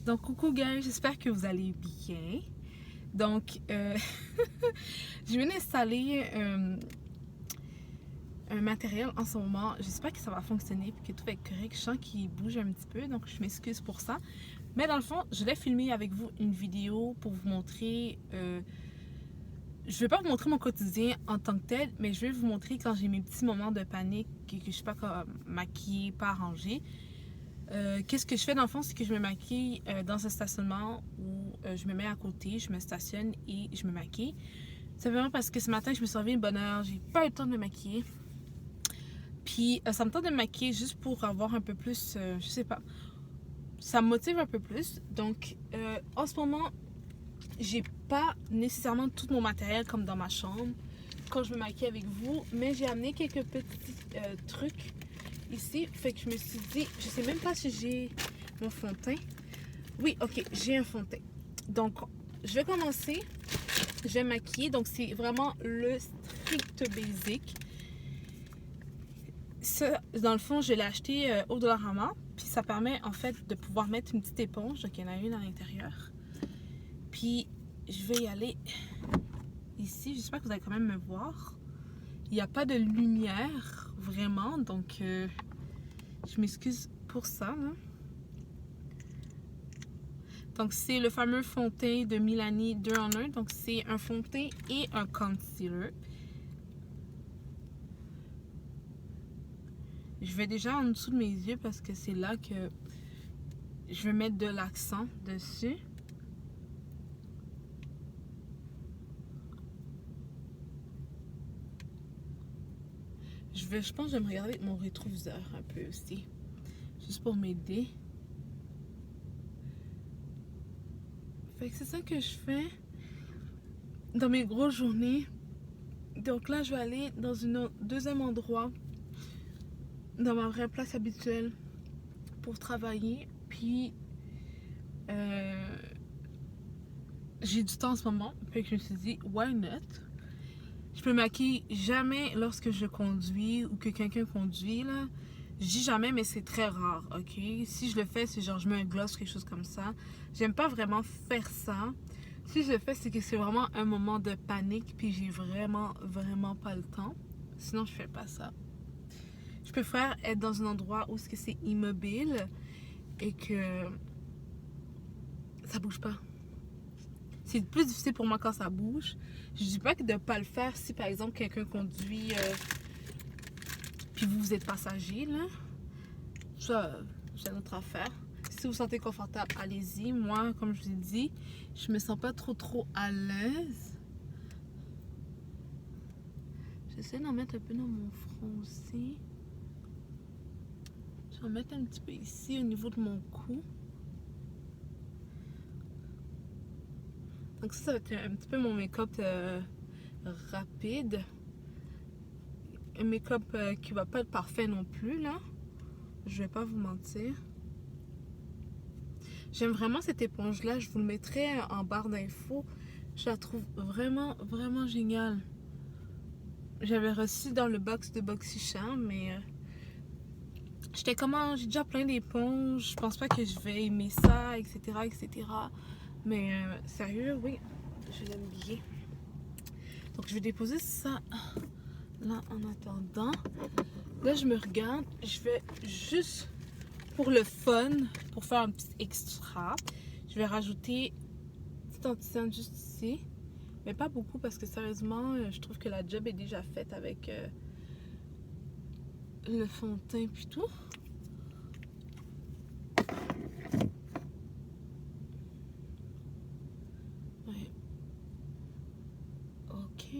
Donc, coucou guys, j'espère que vous allez bien. Donc, je viens d'installer un matériel en ce moment. J'espère que ça va fonctionner et que tout va être correct. Je sens qu'il bouge un petit peu, donc je m'excuse pour ça. Mais dans le fond, je vais filmer avec vous une vidéo pour vous montrer... je ne vais pas vous montrer mon quotidien en tant que tel, mais je vais vous montrer quand j'ai mes petits moments de panique et que je ne suis pas comme maquillée, pas rangée. Qu'est-ce que je fais dans le fond, c'est que je me maquille dans un stationnement où je me mets à côté, je me stationne et je me maquille. C'est vraiment parce que ce matin, je me suis réveillée de bonne heure, j'ai pas eu le temps de me maquiller. Puis ça me tente de me maquiller juste pour avoir un peu plus, je sais pas, ça me motive un peu plus. Donc en ce moment, j'ai pas nécessairement tout mon matériel comme dans ma chambre quand je me maquille avec vous, mais j'ai amené quelques petits trucs ici. Fait que je me suis dit, je sais même pas si j'ai mon fond de teint. Oui, ok, j'ai un fond de teint. Donc, je vais commencer. Je vais maquiller. Donc, c'est vraiment le strict basic. Ça, dans le fond, je l'ai acheté au Dollarama. Puis, ça permet en fait de pouvoir mettre une petite éponge. Donc, il y en a une à l'intérieur. Puis, je vais y aller ici. J'espère que vous allez quand même me voir. Il n'y a pas de lumière vraiment. Donc, je m'excuse pour ça. Là. Donc, c'est le fameux fond de teint de Milani 2 en 1. Donc, c'est un fond de teint et un concealer. Je vais déjà en dessous de mes yeux parce que c'est là que je vais mettre de l'accent dessus. Je pense que je vais me regarder avec mon rétroviseur un peu aussi. Juste pour m'aider. Fait que c'est ça que je fais dans mes grosses journées. Donc là, je vais aller dans un deuxième endroit, dans ma vraie place habituelle, pour travailler. Puis, j'ai du temps en ce moment. Fait que je me suis dit, why not? Je me maquille jamais lorsque je conduis ou que quelqu'un conduit, là. Je dis jamais, mais c'est très rare, ok? Si je le fais, c'est genre je mets un gloss ou quelque chose comme ça. J'aime pas vraiment faire ça. Si je le fais, c'est que c'est vraiment un moment de panique, puis j'ai vraiment, vraiment pas le temps. Sinon, je fais pas ça. Je préfère être dans un endroit où c'est immobile et que ça bouge pas. C'est plus difficile pour moi quand ça bouge. Je dis pas que de pas le faire si par exemple quelqu'un conduit puis vous êtes passager là. Ça, c'est notre affaire. Si vous vous sentez confortable, allez-y. Moi, comme je vous ai dit, je me sens pas trop à l'aise. J'essaie d'en mettre un peu dans mon front aussi. Je vais en mettre un petit peu ici au niveau de mon cou. Donc ça va être un petit peu mon make-up rapide. Un make-up qui va pas être parfait non plus là. Je vais pas vous mentir. J'aime vraiment cette éponge là. Je vous le mettrai en barre d'infos. Je la trouve vraiment, vraiment géniale. J'avais reçu dans le box de BoxyCharm, mais j'étais comment, j'ai déjà plein d'éponges. Je pense pas que je vais aimer ça, etc., etc. Mais sérieux, oui, je l'aime bien. Donc je vais déposer ça là en attendant. Là, je me regarde. Je vais juste pour le fun, pour faire un petit extra, je vais rajouter un petit anti-cerne juste ici. Mais pas beaucoup parce que sérieusement, je trouve que la job est déjà faite avec le fond de teint puis tout. Ouais. Ok.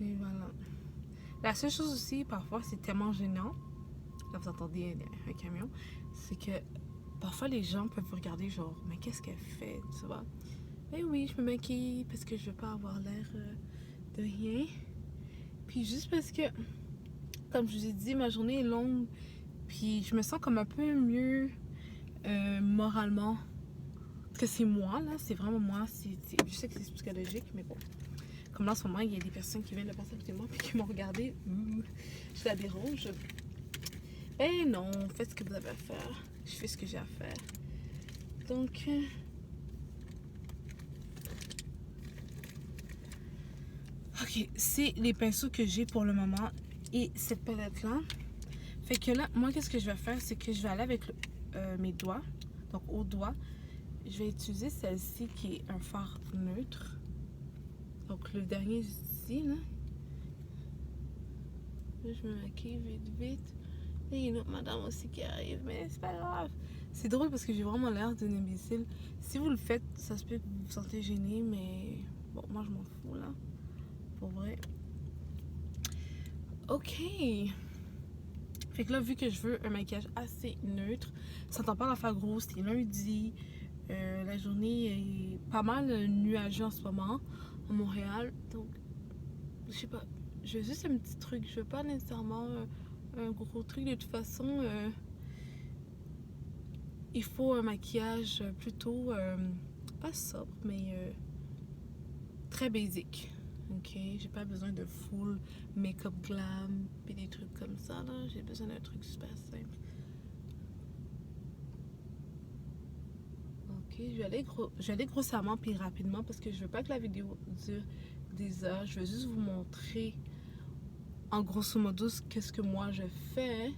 Et voilà. La seule chose aussi, parfois, c'est tellement gênant. Là, vous entendez un camion. C'est que parfois, les gens peuvent vous regarder genre, mais qu'est-ce qu'elle fait, tu vois? Eh oui, je me maquille parce que je veux pas avoir l'air de rien. Puis juste parce que, comme je vous ai dit, ma journée est longue. Puis je me sens comme un peu mieux moralement, parce que c'est moi là, c'est vraiment moi, je sais que c'est psychologique, mais bon. Comme là en ce moment, il y a des personnes qui viennent de passer à côté de moi puis qui m'ont regardé, je la dérange. Ben non, faites ce que vous avez à faire, je fais ce que j'ai à faire. Donc, ok, c'est les pinceaux que j'ai pour le moment et cette palette là. Fait que là, moi, qu'est-ce que je vais faire, c'est que je vais aller avec mes doigts, donc au doigt. Je vais utiliser celle-ci qui est un fard neutre. Donc le dernier ici, là. Là, je me maquille vite. Et il y a une autre madame aussi qui arrive, mais c'est pas grave. C'est drôle parce que j'ai vraiment l'air d'une imbécile. Si vous le faites, ça se peut que vous vous sentez gêné, mais bon, moi je m'en fous là. Pour vrai. Ok. Fait que là, vu que je veux un maquillage assez neutre, ça tend pas d'en faire gros, c'est lundi. La journée est pas mal nuageuse en ce moment à Montréal. Donc, je sais pas, je veux juste un petit truc. Je veux pas nécessairement un gros truc. De toute façon, il faut un maquillage plutôt, pas sobre, mais très basique. Ok, j'ai pas besoin de full make-up glam et des trucs comme ça là. J'ai besoin d'un truc super simple. Ok, je vais aller grossièrement puis rapidement parce que je veux pas que la vidéo dure des heures. Je veux juste vous montrer en grosso modo qu'est-ce que moi je fais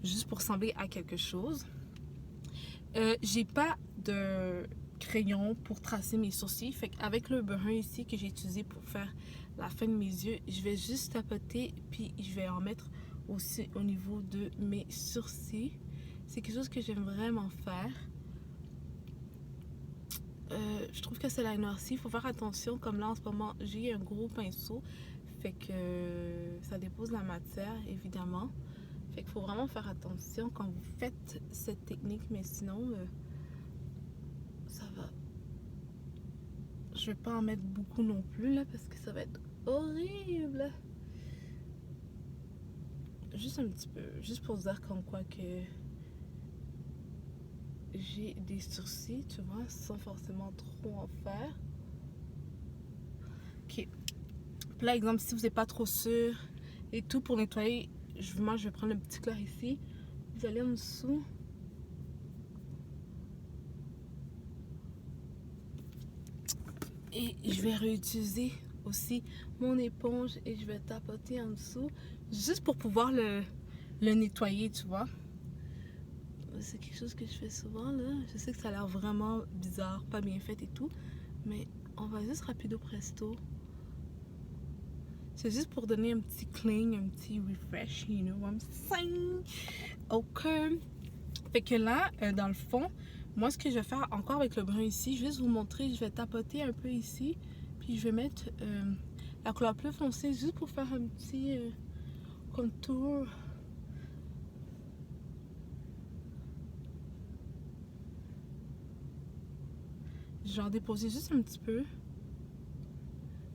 juste pour ressembler à quelque chose. J'ai pas de crayon pour tracer mes sourcils, fait qu'avec le brun ici que j'ai utilisé pour faire la fin de mes yeux, je vais juste tapoter puis je vais en mettre aussi au niveau de mes sourcils. C'est quelque chose que j'aime vraiment faire. Je trouve que c'est l'eyeliner-ci, il faut faire attention, comme là en ce moment j'ai un gros pinceau, fait que ça dépose la matière évidemment, fait qu'il faut vraiment faire attention quand vous faites cette technique, mais sinon ça va. Je vais pas en mettre beaucoup non plus là parce que ça va être horrible. Juste un petit peu, juste pour dire comme quoi que j'ai des sourcils, tu vois, sans forcément trop en faire. Ok. Puis là, exemple, si vous n'êtes pas trop sûr et tout pour nettoyer, moi je vais prendre le petit clair ici. Vous allez en dessous. Et je vais réutiliser aussi mon éponge et je vais tapoter en dessous juste pour pouvoir le nettoyer, tu vois. C'est quelque chose que je fais souvent là. Je sais que ça a l'air vraiment bizarre, pas bien fait et tout, mais on va juste rapido presto. C'est juste pour donner un petit cling, un petit refresh, you know what I'm saying? Ok. Fait que là, dans le fond, moi ce que je vais faire encore avec le brun ici, je vais juste vous montrer, je vais tapoter un peu ici, puis je vais mettre la couleur plus foncée juste pour faire un petit contour. Je vais en déposer juste un petit peu.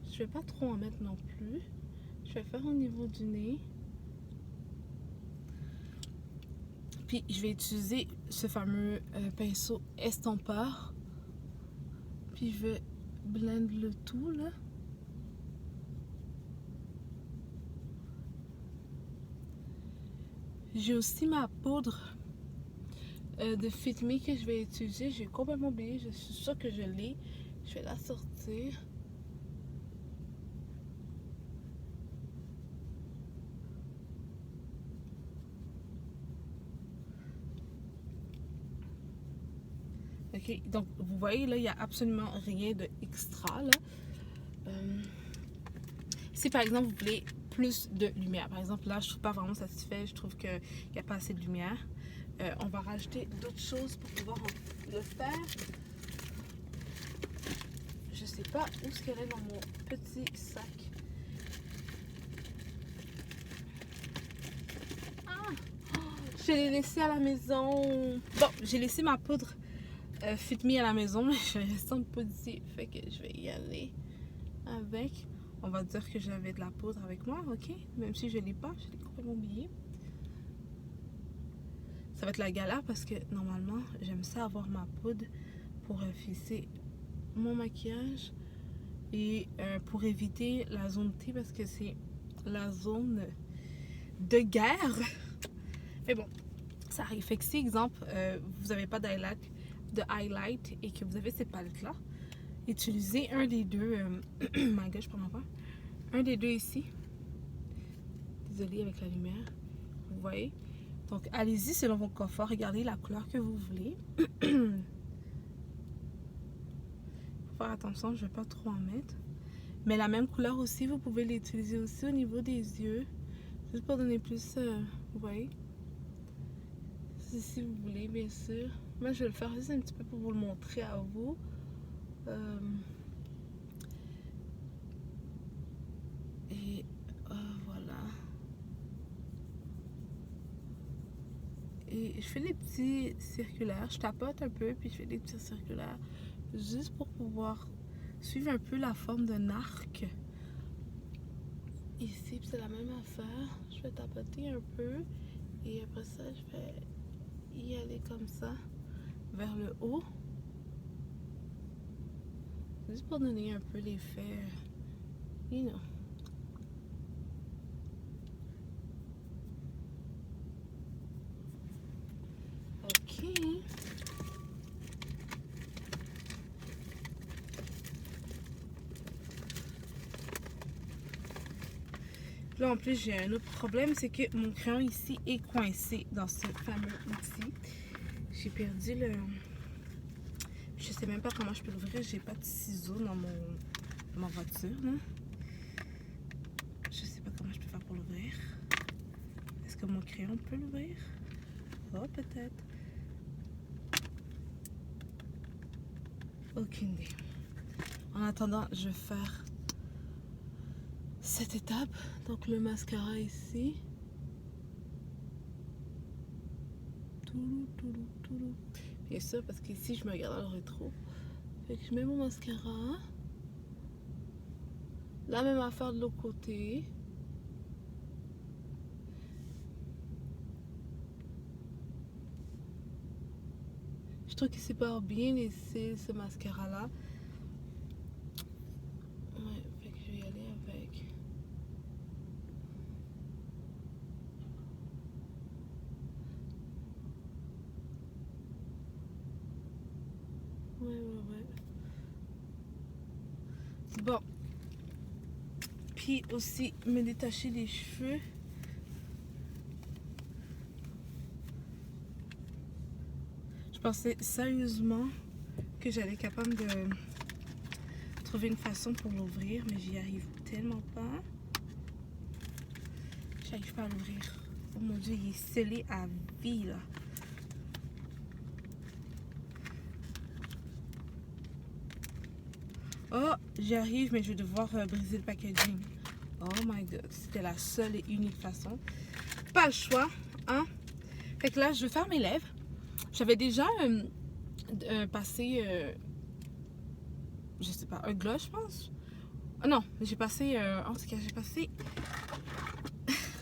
Je vais pas trop en mettre non plus. Je vais faire au niveau du nez. Puis je vais utiliser ce fameux pinceau estompeur. Puis je vais blend le tout là. J'ai aussi ma poudre de Fit Me que je vais utiliser. J'ai complètement oublié. Je suis sûre que je l'ai. Je vais la sortir. Ok, donc vous voyez là, il n'y a absolument rien de extra là. Si par exemple vous voulez plus de lumière, par exemple là je trouve pas vraiment satisfait, je trouve qu'il n'y a pas assez de lumière, on va rajouter d'autres choses pour pouvoir le faire. Je sais pas où ce qu'elle est dans mon petit sac. Ah, oh, je l'ai laissé à la maison. Bon, j'ai laissé ma poudre Fit Me à la maison, mais je vais rester en poudre ici, fait que je vais y aller avec. On va dire que j'avais de la poudre avec moi, ok? Même si je ne l'ai pas, je l'ai complètement oublié. ça va être la galère parce que normalement, j'aime ça avoir ma poudre pour fixer mon maquillage et pour éviter la zone T parce que c'est la zone de guerre. Mais bon, ça arrive. Fait que si, exemple, vous n'avez pas highlight et que vous avez cette palette-là, utilisez un des deux. My God, je prends ma part. Un des deux ici. Désolée avec la lumière. Vous voyez? Donc, allez-y selon vos conforts. Regardez la couleur que vous voulez. Faut faire attention, je ne vais pas trop en mettre. Mais la même couleur aussi, vous pouvez l'utiliser aussi au niveau des yeux. Juste pour donner plus, vous voyez? Si vous voulez, bien sûr. Moi, je vais le faire juste un petit peu pour vous le montrer à vous. Et voilà. Et je fais des petits circulaires. Je tapote un peu, puis je fais des petits circulaires. Juste pour pouvoir suivre un peu la forme d'un arc. Ici, c'est la même affaire. Je vais tapoter un peu. Et après ça, je vais y aller comme ça, vers le haut. Juste pour donner un peu l'effet, you know. Ok. Là, en plus, j'ai un autre problème, c'est que mon crayon ici est coincé dans ce fameux outil. J'ai perdu le... Je sais même pas comment je peux l'ouvrir. J'ai pas de ciseaux dans ma voiture. Là. Je sais pas comment je peux faire pour l'ouvrir. Est-ce que mon crayon peut l'ouvrir? Oh, peut-être. Aucune idée. En attendant, je vais faire cette étape. Donc le mascara ici. Bien sûr, parce qu'ici, je me regarde dans le rétro. Fait que je mets mon mascara. La même affaire de l'autre côté. Je trouve qu'il sépare bien les cils, ce mascara-là. Ouais, fait que je vais y aller avec. Ouais. Bon. Puis aussi, me détacher les cheveux. Je pensais sérieusement que j'allais être capable de trouver une façon pour l'ouvrir, mais j'y arrive tellement pas. J'arrive pas à l'ouvrir. Oh mon Dieu, il est scellé à vie, là. Oh, j'y arrive, mais je vais devoir briser le packaging. Oh my God, c'était la seule et unique façon. Pas le choix, hein? Fait que là, je vais faire mes lèvres. J'avais déjà passé, je sais pas, un gloss, je pense. Non, j'ai passé, en tout cas, j'ai passé...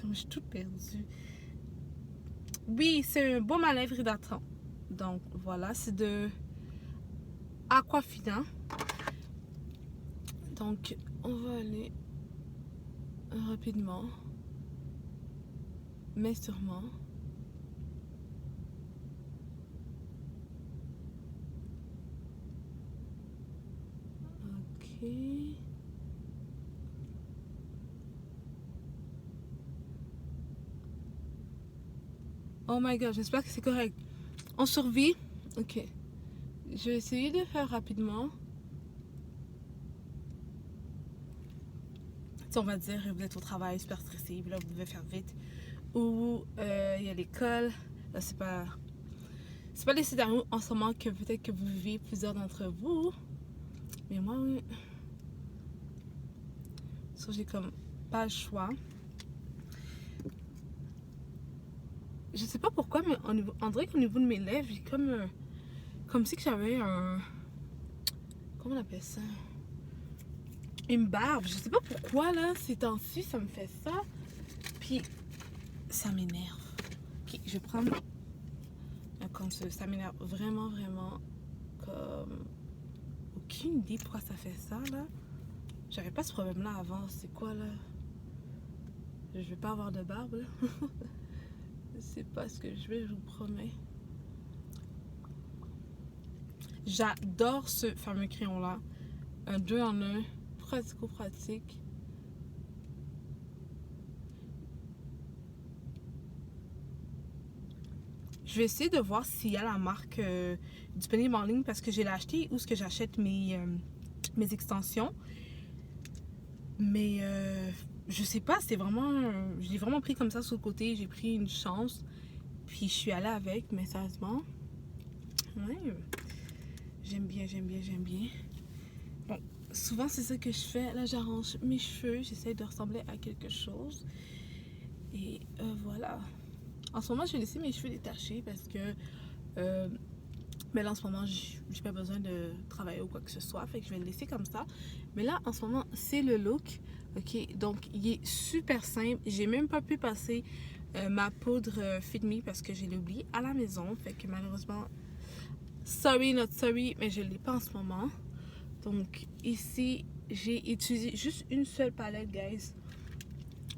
Je suis toute perdue. Oui, c'est un baume à lèvres hydratant. Donc, voilà, c'est de Aquafina. Donc, on va aller rapidement, mais sûrement. Ok. Oh my God, j'espère que c'est correct. On survit. Ok. Je vais essayer de faire rapidement. Si on va dire, vous êtes au travail super stressé, là vous devez faire vite. Ou il y a l'école. Là, c'est pas les scénarios en ce moment que peut-être que vous vivez plusieurs d'entre vous. Mais moi, oui. So, j'ai comme pas le choix. Je sais pas pourquoi, mais on dirait qu'au niveau de mes lèvres, j'ai comme si que j'avais un... Comment on appelle ça? Une barbe. Je sais pas pourquoi, là, ces temps-ci, ça me fait ça. Puis, ça m'énerve. Ok, je vais prendre quand ça m'énerve vraiment, vraiment. Comme... Aucune idée pourquoi ça fait ça, là. J'avais pas ce problème-là avant. C'est quoi, là? Je vais pas avoir de barbe, là. C'est pas ce que je veux, je vous promets. J'adore ce fameux crayon-là. Un 2 en 1. Pratico-pratique. Je vais essayer de voir s'il y a la marque disponible en ligne parce que j'ai acheté où est-ce que j'achète mes extensions. Mais je sais pas, c'est vraiment... je l'ai vraiment pris comme ça sur le côté. J'ai pris une chance. Puis je suis allée avec, mais sérieusement. Ouais. J'aime bien, j'aime bien, j'aime bien. Bon, souvent c'est ça que je fais. Là, j'arrange mes cheveux. J'essaie de ressembler à quelque chose. Et voilà. En ce moment, je vais laisser mes cheveux détachés parce que mais là, en ce moment, j'ai pas besoin de travailler ou quoi que ce soit. Fait que je vais le laisser comme ça. Mais là, en ce moment, c'est le look. Ok, donc il est super simple. J'ai même pas pu passer ma poudre Fit Me parce que je l'ai oublié à la maison. Fait que malheureusement, sorry, not sorry, mais je l'ai pas en ce moment. Donc ici, j'ai utilisé juste une seule palette, guys.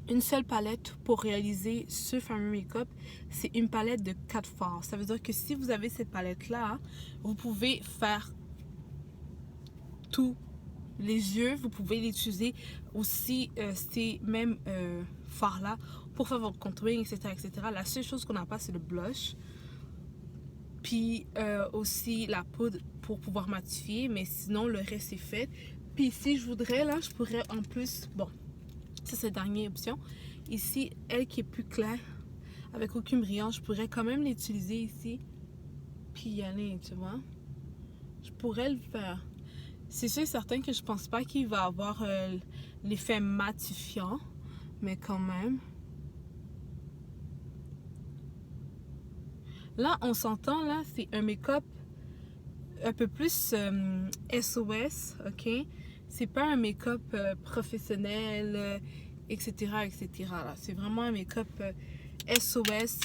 Une seule palette pour réaliser ce fameux make-up. C'est une palette de 4 fards. Ça veut dire que si vous avez cette palette-là, vous pouvez faire tous les yeux. Vous pouvez l'utiliser aussi, ces mêmes fards-là pour faire votre contouring, etc., etc. La seule chose qu'on n'a pas, c'est le blush. Puis aussi la poudre pour pouvoir matifier. Mais sinon, le reste est fait. Puis si je voudrais, là, je pourrais en plus... Bon, ça c'est la dernière option. Ici, elle qui est plus claire, avec aucune brillance, je pourrais quand même l'utiliser ici. Puis y aller, tu vois. Je pourrais le faire. C'est sûr et certain que je pense pas qu'il va avoir l'effet matifiant. Mais quand même. Là, on s'entend, là, c'est un make-up un peu plus SOS, ok? C'est pas un make-up professionnel, etc., etc. C'est vraiment un make-up SOS.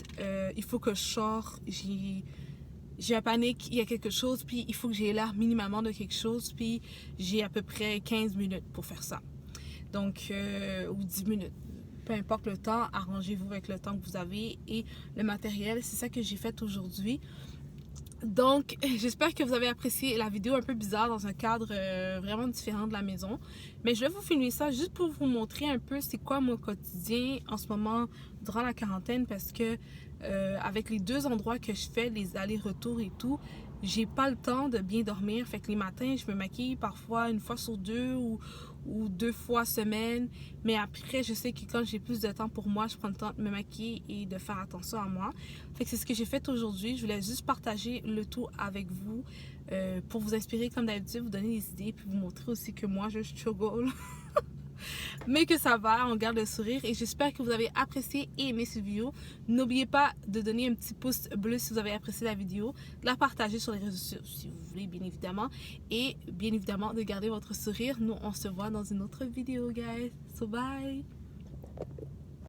Il faut que je sorte. J'ai un panique, il y a quelque chose, puis il faut que j'ai l'air minimalement de quelque chose, puis j'ai à peu près 15 minutes pour faire ça. Donc, ou 10 minutes. Peu importe le temps, arrangez-vous avec le temps que vous avez et le matériel. C'est ça que j'ai fait aujourd'hui. Donc, j'espère que vous avez apprécié la vidéo un peu bizarre dans un cadre vraiment différent de la maison. Mais je vais vous filmer ça juste pour vous montrer un peu c'est quoi mon quotidien en ce moment durant la quarantaine parce que avec les 2 endroits que je fais, les allers-retours et tout, j'ai pas le temps de bien dormir. Fait que les matins, je me maquille parfois 1 fois sur 2 ou 2 fois semaine. Mais après, je sais que quand j'ai plus de temps pour moi, je prends le temps de me maquiller et de faire attention à moi. Fait que c'est ce que j'ai fait aujourd'hui. Je voulais juste partager le tout avec vous pour vous inspirer comme d'habitude, vous donner des idées puis vous montrer aussi que moi, je struggle. Mais que ça va, on garde le sourire et j'espère que vous avez apprécié et aimé cette vidéo. N'oubliez pas de donner un petit pouce bleu si vous avez apprécié la vidéo, de la partager sur les réseaux sociaux si vous voulez bien évidemment et bien évidemment de garder votre sourire. Nous on se voit dans une autre vidéo guys, so bye!